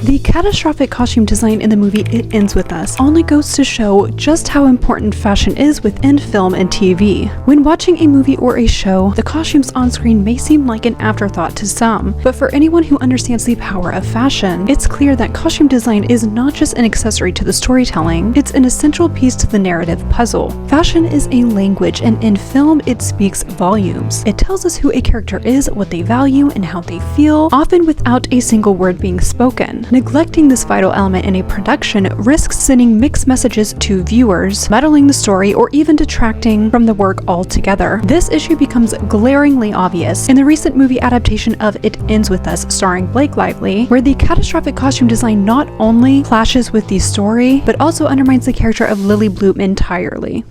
The catastrophic costume design in the movie It Ends With Us only goes to show just how important fashion is within film and TV. When watching a movie or a show, the costumes on screen may seem like an afterthought to some, but for anyone who understands the power of fashion, it's clear that costume design is not just an accessory to the storytelling, it's an essential piece to the narrative puzzle. Fashion is a language, and in film, it speaks volumes. It tells us who a character is, what they value, and how they feel, often without a single word being spoken. Neglecting this vital element in a production risks sending mixed messages to viewers, muddling the story, or even detracting from the work altogether. This issue becomes glaringly obvious in the recent movie adaptation of It Ends With Us starring Blake Lively, where the catastrophic costume design not only clashes with the story, but also undermines the character of Lily Bloom entirely.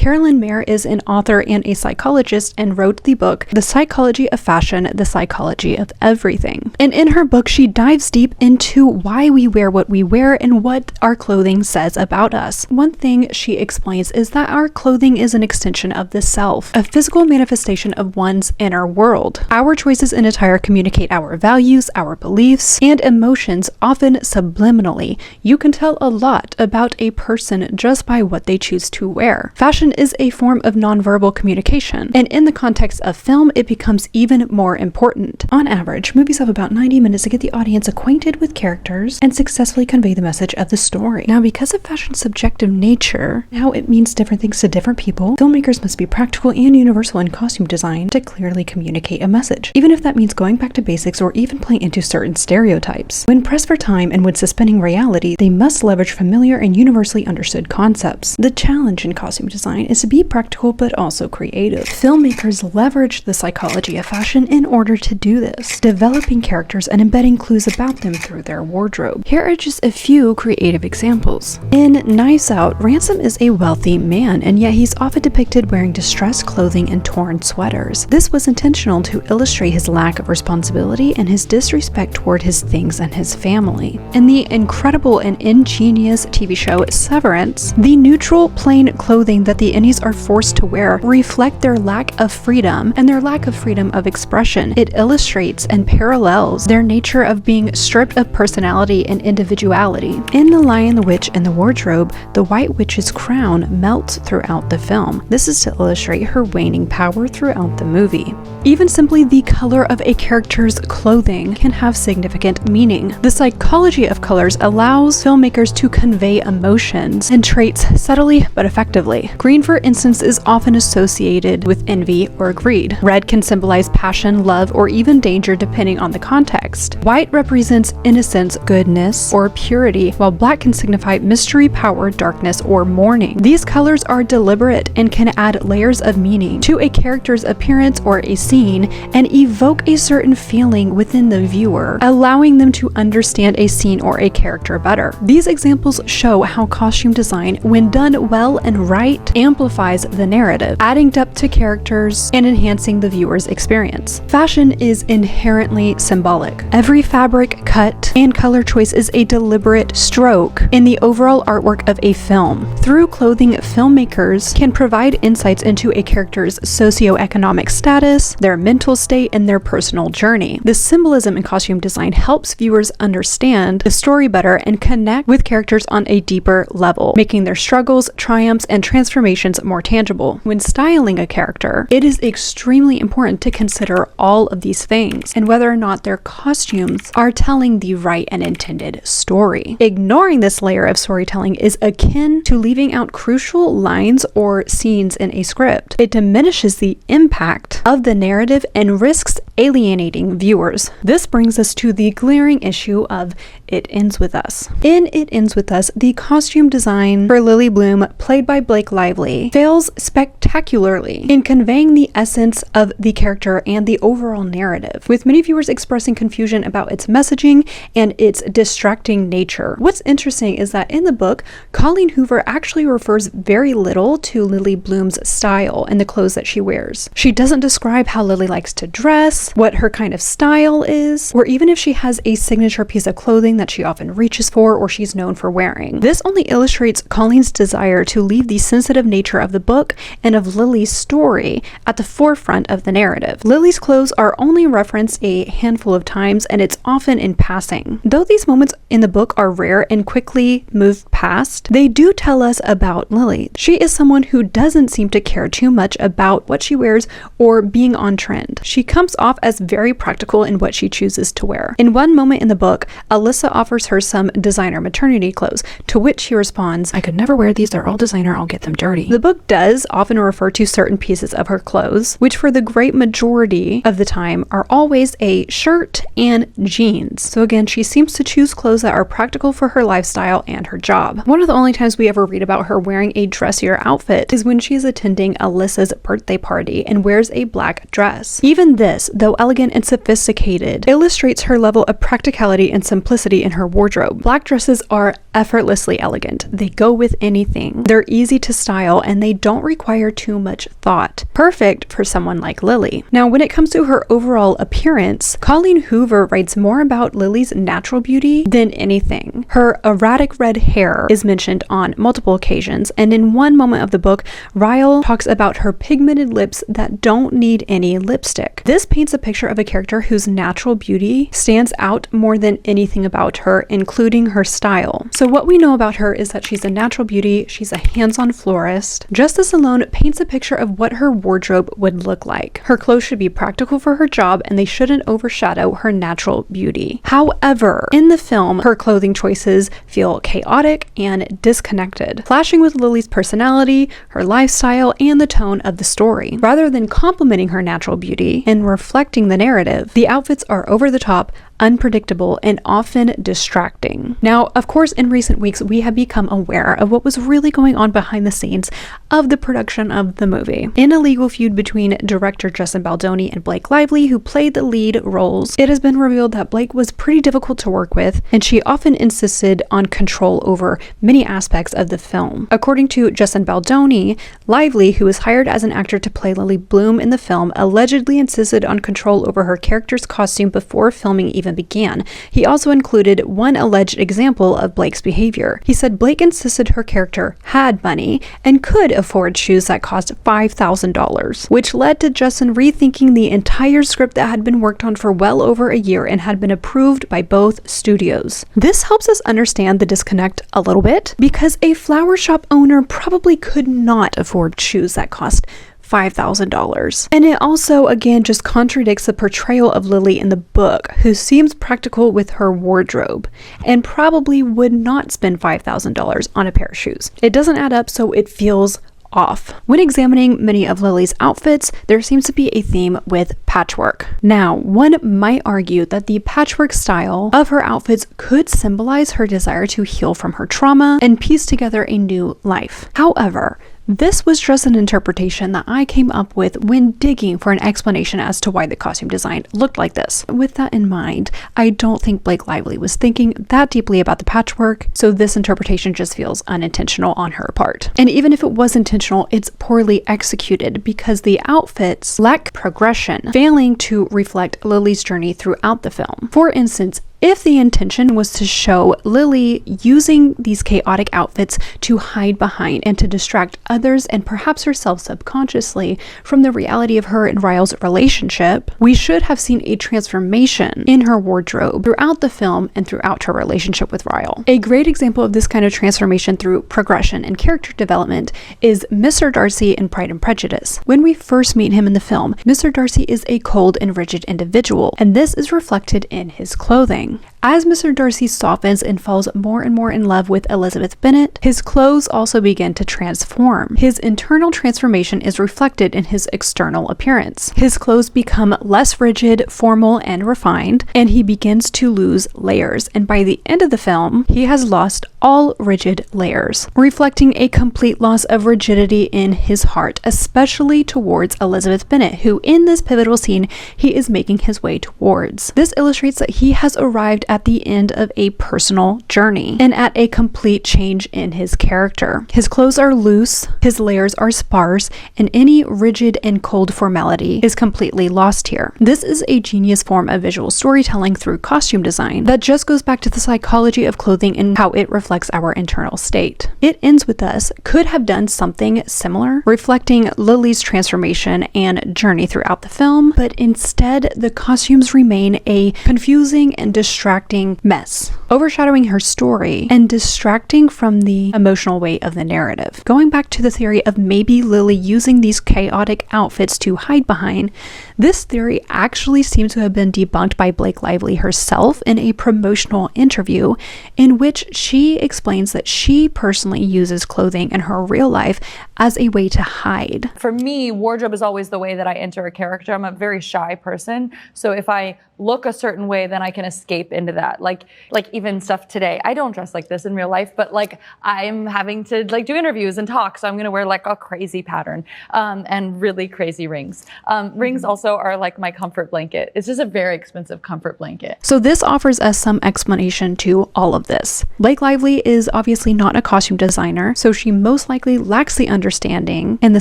Carolyn Mayer is an author and a psychologist and wrote the book The Psychology of Fashion, The Psychology of Everything. And in her book, she dives deep into why we wear what we wear and what our clothing says about us. One thing she explains is that our clothing is an extension of the self, a physical manifestation of one's inner world. Our choices in attire communicate our values, our beliefs, and emotions, often subliminally. You can tell a lot about a person just by what they choose to wear. Fashion is a form of nonverbal communication, and in the context of film, it becomes even more important. On average, movies have about 90 minutes to get the audience acquainted with characters and successfully convey the message of the story. Now, because of fashion's subjective nature, how it means different things to different people, filmmakers must be practical and universal in costume design to clearly communicate a message, even if that means going back to basics or even playing into certain stereotypes. When pressed for time and when suspending reality, they must leverage familiar and universally understood concepts. The challenge in costume design is to be practical but also creative. Filmmakers leverage the psychology of fashion in order to do this, developing characters and embedding clues about them through their wardrobe. Here are just a few creative examples. In Knives Out, Ransom is a wealthy man, and yet he's often depicted wearing distressed clothing and torn sweaters. This was intentional to illustrate his lack of responsibility and his disrespect toward his things and his family. In the incredible and ingenious TV show Severance, the neutral, plain clothing that the innies are forced to wear reflect their lack of freedom and their lack of freedom of expression. It illustrates and parallels their nature of being stripped of personality and individuality. In The Lion, the Witch, and the Wardrobe, the White Witch's crown melts throughout the film. This is to illustrate her waning power throughout the movie. Even simply the color of a character's clothing can have significant meaning. The psychology of colors allows filmmakers to convey emotions and traits subtly but effectively. Green, for instance, is often associated with envy or greed. Red can symbolize passion, love, or even danger depending on the context. White represents innocence, goodness, or purity, while black can signify mystery, power, darkness, or mourning. These colors are deliberate and can add layers of meaning to a character's appearance or a scene and evoke a certain feeling within the viewer, allowing them to understand a scene or a character better. These examples show how costume design, when done well and right, amplifies the narrative, adding depth to characters and enhancing the viewer's experience. Fashion is inherently symbolic. Every fabric, cut, and color choice is a deliberate stroke in the overall artwork of a film. Through clothing, filmmakers can provide insights into a character's socioeconomic status, their mental state, and their personal journey. The symbolism in costume design helps viewers understand the story better and connect with characters on a deeper level, making their struggles, triumphs, and transformations more tangible. When styling a character, it is extremely important to consider all of these things and whether or not their costumes are telling the right and intended story. Ignoring this layer of storytelling is akin to leaving out crucial lines or scenes in a script. It diminishes the impact of the narrative and risks alienating viewers. This brings us to the glaring issue of It Ends With Us. In It Ends With Us, the costume design for Lily Bloom, played by Blake Lively, fails spectacularly in conveying the essence of the character and the overall narrative, with many viewers expressing confusion about its messaging and its distracting nature. What's interesting is that in the book, Colleen Hoover actually refers very little to Lily Bloom's style and the clothes that she wears. She doesn't describe how Lily likes to dress, what her kind of style is, or even if she has a signature piece of clothing that she often reaches for or she's known for wearing. This only illustrates Colleen's desire to leave the sensitive nature of the book and of Lily's story at the forefront of the narrative. Lily's clothes are only referenced a handful of times, and it's often in passing. Though these moments in the book are rare and quickly moved past, they do tell us about Lily. She is someone who doesn't seem to care too much about what she wears or being on trend. She comes off as very practical in what she chooses to wear. In one moment in the book, Alyssa offers her some designer maternity clothes, to which she responds, "I could never wear these, they're all designer, I'll get them dirty." The book does often refer to certain pieces of her clothes, which for the great majority of the time are always a shirt and jeans. So again, she seems to choose clothes that are practical for her lifestyle and her job. One of the only times we ever read about her wearing a dressier outfit is when she's attending Alyssa's birthday party and wears a black dress. Even this, though elegant and sophisticated, illustrates her level of practicality and simplicity in her wardrobe. Black dresses are effortlessly elegant. They go with anything. They're easy to style and they don't require too much thought. Perfect for someone like Lily. Now, when it comes to her overall appearance, Colleen Hoover writes more about Lily's natural beauty than anything. Her erratic red hair is mentioned on multiple occasions, and in one moment of the book, Ryle talks about her pigmented lips that don't need any lipstick. This paints a picture of a character whose natural beauty stands out more than anything about her, including her style. So what we know about her is that she's a natural beauty, she's a hands-on florist. Just this alone paints a picture of what her wardrobe would look like. Her clothes should be practical for her job and they shouldn't overshadow her natural beauty. However, in the film, her clothing choices feel chaotic and disconnected, clashing with Lily's personality, her lifestyle, and the tone of the story. Rather than complementing her natural beauty and reflecting the narrative, the outfits are over the top, unpredictable, and often distracting. Now, of course, in recent weeks, we have become aware of what was really going on behind the scenes of the production of the movie. In a legal feud between director Justin Baldoni and Blake Lively, who played the lead roles, it has been revealed that Blake was pretty difficult to work with, and she often insisted on control over many aspects of the film. According to Justin Baldoni, Lively, who was hired as an actor to play Lily Bloom in the film, allegedly insisted on control over her character's costume before filming even began. He also included one alleged example of Blake's behavior. He said Blake insisted her character had money and could afford shoes that cost $5,000, which led to Justin rethinking the entire script that had been worked on for well over a year and had been approved by both studios. This helps us understand the disconnect a little bit, because a flower shop owner probably could not afford shoes that cost $5,000. And it also, again, just contradicts the portrayal of Lily in the book, who seems practical with her wardrobe and probably would not spend $5,000 on a pair of shoes. It doesn't add up, so it feels off. When examining many of Lily's outfits, there seems to be a theme with patchwork. Now, one might argue that the patchwork style of her outfits could symbolize her desire to heal from her trauma and piece together a new life. However, this was just an interpretation that I came up with when digging for an explanation as to why the costume design looked like this. With that in mind, I don't think Blake Lively was thinking that deeply about the patchwork, so this interpretation just feels unintentional on her part. And even if it was intentional, it's poorly executed because the outfits lack progression, failing to reflect Lily's journey throughout the film. For instance, if the intention was to show Lily using these chaotic outfits to hide behind and to distract others and perhaps herself subconsciously from the reality of her and Ryle's relationship, we should have seen a transformation in her wardrobe throughout the film and throughout her relationship with Ryle. A great example of this kind of transformation through progression and character development is Mr. Darcy in Pride and Prejudice. When we first meet him in the film, Mr. Darcy is a cold and rigid individual, and this is reflected in his clothing. As Mr. Darcy softens and falls more and more in love with Elizabeth Bennet, his clothes also begin to transform. His internal transformation is reflected in his external appearance. His clothes become less rigid, formal, and refined, and he begins to lose layers. And by the end of the film, he has lost all rigid layers, reflecting a complete loss of rigidity in his heart, especially towards Elizabeth Bennet, who in this pivotal scene he is making his way towards. This illustrates that he has arrived arrived at the end of a personal journey and at a complete change in his character. His clothes are loose, his layers are sparse, and any rigid and cold formality is completely lost here. This is a genius form of visual storytelling through costume design that just goes back to the psychology of clothing and how it reflects our internal state. It Ends With Us could have done something similar, reflecting Lily's transformation and journey throughout the film, but instead the costumes remain a confusing and distracting mess, overshadowing her story and distracting from the emotional weight of the narrative. Going back to the theory of maybe Lily using these chaotic outfits to hide behind, this theory actually seems to have been debunked by Blake Lively herself in a promotional interview in which she explains that she personally uses clothing in her real life as a way to hide. For me, wardrobe is always the way that I enter a character. I'm a very shy person, so if I look a certain way, then I can escape into that. Like even stuff today, I don't dress like this in real life, but like I'm having to like do interviews and talk, so I'm gonna wear like a crazy pattern and really crazy rings. Rings also are like my comfort blanket. It's just a very expensive comfort blanket. So this offers us some explanation to all of this. Blake Lively is obviously not a costume designer, so she most likely lacks the understanding and the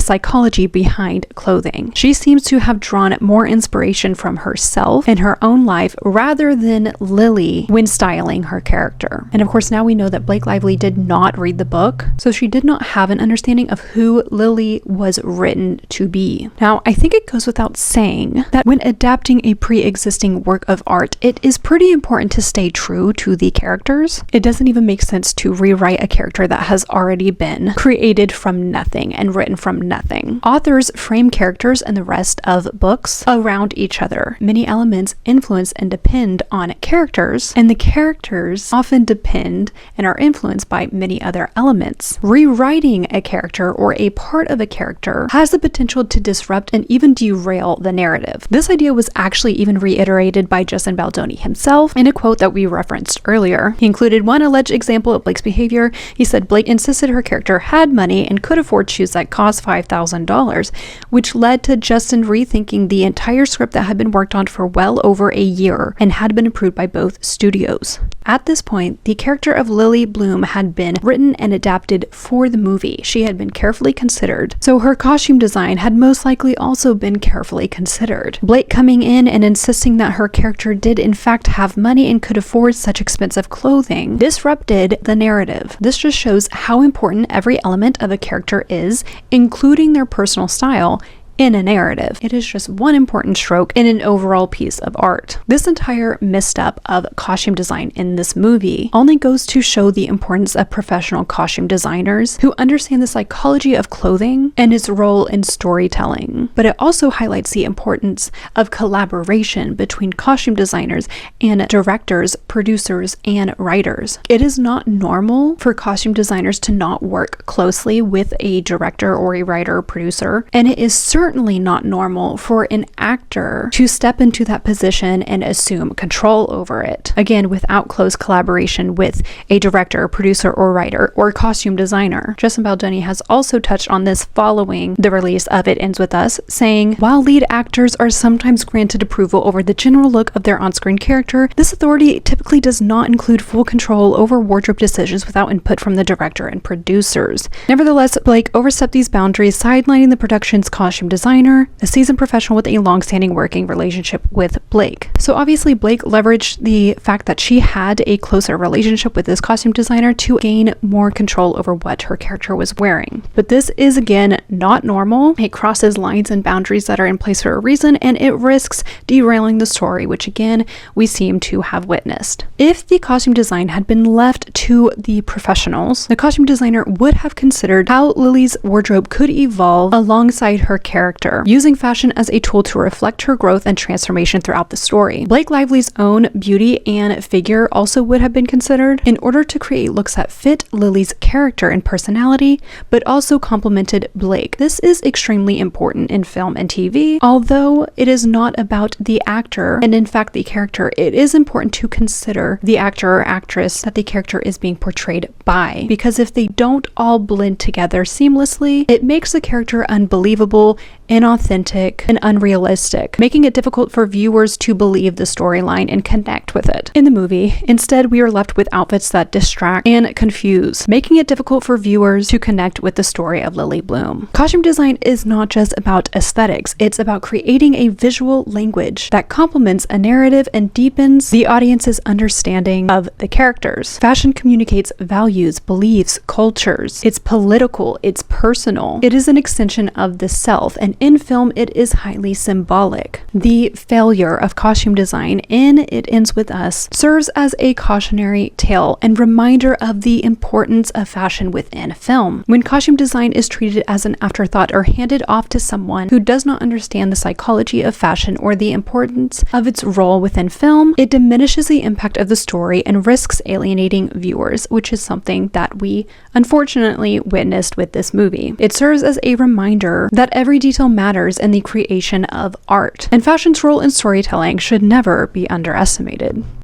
psychology behind clothing. She seems to have drawn more inspiration from herself and her own life rather than Lily when styling her character. And of course, now we know that Blake Lively did not read the book, so she did not have an understanding of who Lily was written to be. Now, I think it goes without saying that when adapting a pre-existing work of art, it is pretty important to stay true to the characters. It doesn't even make sense to rewrite a character that has already been created from nothing and written from nothing. Authors frame characters and the rest of books around each other. Many elements influence and depend on characters, and the characters often depend and are influenced by many other elements. Rewriting a character or a part of a character has the potential to disrupt and even derail the narrative. This idea was actually even reiterated by Justin Baldoni himself in a quote that we referenced earlier. He included one alleged example of Blake's behavior. He said Blake insisted her character had money and could afford shoes that cost $5,000, which led to Justin rethinking the entire script that had been worked on for well over a year and had been approved by both studios. At this point, the character of Lily Bloom had been written and adapted for the movie. She had been carefully considered, so her costume design had most likely also been carefully considered. Blake coming in and insisting that her character did in fact have money and could afford such expensive clothing disrupted the narrative. This just shows how important every element of a character is, including their personal style, in a narrative. It is just one important stroke in an overall piece of art. This entire misstep of costume design in this movie only goes to show the importance of professional costume designers who understand the psychology of clothing and its role in storytelling. But it also highlights the importance of collaboration between costume designers and directors, producers, and writers. It is not normal for costume designers to not work closely with a director or a writer or producer, and it is certainly not normal for an actor to step into that position and assume control over it. Again, without close collaboration with a director, producer, or writer, or costume designer. Justin Baldoni has also touched on this following the release of It Ends With Us, saying, while lead actors are sometimes granted approval over the general look of their on-screen character, this authority typically does not include full control over wardrobe decisions without input from the director and producers. Nevertheless, Blake overstepped these boundaries, sidelining the production's costume designer, a seasoned professional with a long-standing working relationship with Blake. So obviously Blake leveraged the fact that she had a closer relationship with this costume designer to gain more control over what her character was wearing. But this is again not normal. It crosses lines and boundaries that are in place for a reason, and it risks derailing the story, which again we seem to have witnessed. If the costume design had been left to the professionals, the costume designer would have considered how Lily's wardrobe could evolve alongside her character, using fashion as a tool to reflect her growth and transformation throughout the story. Blake Lively's own beauty and figure also would have been considered in order to create looks that fit Lily's character and personality, but also complemented Blake. This is extremely important in film and TV. Although it is not about the actor and in fact the character, it is important to consider the actor or actress that the character is being portrayed by, because if they don't all blend together seamlessly, it makes the character unbelievable inauthentic, and unrealistic, making it difficult for viewers to believe the storyline and connect with it. In the movie, instead, we are left with outfits that distract and confuse, making it difficult for viewers to connect with the story of Lily Bloom. Costume design is not just about aesthetics, it's about creating a visual language that complements a narrative and deepens the audience's understanding of the characters. Fashion communicates values, beliefs, cultures. It's political, it's personal. It is an extension of the self, and in film, it is highly symbolic. The failure of costume design in It Ends With Us serves as a cautionary tale and reminder of the importance of fashion within film. When costume design is treated as an afterthought or handed off to someone who does not understand the psychology of fashion or the importance of its role within film, it diminishes the impact of the story and risks alienating viewers, which is something that we unfortunately witnessed with this movie. It serves as a reminder that every detail matters in the creation of art, and fashion's role in storytelling should never be underestimated.